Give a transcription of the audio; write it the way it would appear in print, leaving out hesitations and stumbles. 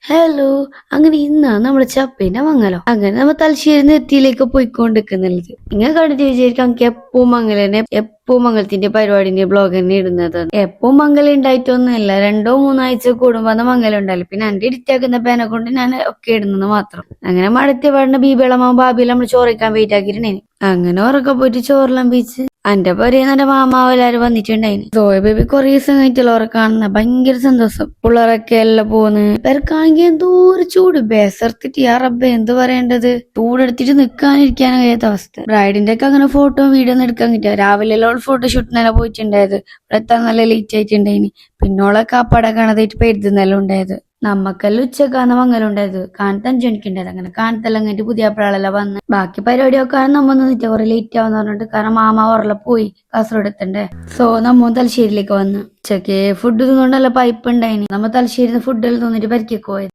Hello. അങ്ങനെ ഇന്നാണ് നമ്മള് ചപ്പേന്റെ മംഗലം. അങ്ങനെ നമ്മ തലശ്ശേരി നെത്തിയിലേക്ക് പോയിക്കൊണ്ടിരിക്കുന്നുള്ളത്. നിങ്ങൾ കണ്ടിട്ട് വിചാരിക്കും നമുക്ക് എപ്പവും മംഗലനെ എപ്പവും മംഗലത്തിന്റെ പരിപാടിന്റെ ബ്ലോഗ് തന്നെ ഇടുന്നത്. എപ്പവും മംഗലം ഉണ്ടായിട്ടൊന്നുമില്ല, 2-3 ആഴ്ച കൂടുമ്പോ മംഗലം ഉണ്ടാവില്ല. പിന്നെ എന്റെ ഇടിറ്റാക്കുന്ന പേനെ കൊണ്ട് ഞാൻ ഒക്കെ ഇടുന്നത് മാത്രം. അങ്ങനെ മടത്തി പാടുന്ന ബീബിളമ്മ ഭാബിയിൽ നമ്മൾ ചോറിക്കാൻ വെയിറ്റ് ആക്കിയിട്ടുണ്ടേനി. അങ്ങനെ ഉറക്കെ പോയിട്ട് ചോറെല്ലാം പീച്ച് എന്റെ പൊരേന്ന് എന്റെ മാമാവ് എല്ലാരും വന്നിട്ടുണ്ടായിന്. സോയ ബേബി കൊറേ ദിവസം കഴിഞ്ഞിട്ടുള്ള ഉറ കാണുന്ന ഭയങ്കര സന്തോഷം. പിള്ളേരൊക്കെ എല്ലാം പോന്ന് പേർക്കാണെങ്കിൽ എന്തോ ഒരു ചൂട് ബേസർത്തിട്ട് ആ റബ്ബെ എന്ത് പറയേണ്ടത്, ചൂടെടുത്തിട്ട് നിൽക്കാനിരിക്കാനും കഴിയാത്ത അവസ്ഥ. ബ്രൈഡിന്റെ ഒക്കെ അങ്ങനെ ഫോട്ടോ വീഡിയോ ഒന്നും എടുക്കാൻ കിട്ടിയ. രാവിലെ എല്ലാം ഫോട്ടോഷൂട്ടിനെല്ലാം പോയിട്ടുണ്ടായത്. എത്താൻ നല്ല ലേറ്റ് ആയിട്ടുണ്ടായിന്. പിന്നോളൊക്കെ ആ പടം കാണാതായിട്ട് പെരുതുന്നെല്ലാം ഉണ്ടായത്. നമ്മക്കെല്ലാം ഉച്ചക്കാണ് മംഗലം ഉണ്ടായത്. കാണത്ത് 5 മണിക്കുണ്ടായത്. അങ്ങനെ കാണത്തെല്ലാം കഴിഞ്ഞിട്ട് പുതിയ ആളെല്ലാം വന്ന് ബാക്കി പരിപാടിയൊക്കെ നമ്മ നിന്നിട്ട് കുറെ ലേറ്റ് ആവുന്ന പറഞ്ഞിട്ട്, കാരണം മാമ ഉറല പോയി കാസർഗോഡ് എത്തണ്ടേ. സോ നമ്മ തലശ്ശേരിയിലേക്ക് വന്ന് ഉച്ചക്ക് ഫുഡ് തിന്നുകൊണ്ടല്ല പൈപ്പ് ഉണ്ടായിന്. നമ്മ തലശ്ശേരി ഫുഡെല്ലാം തിന്നിട്ട് പരിക്കൊക്കെ പോയത്.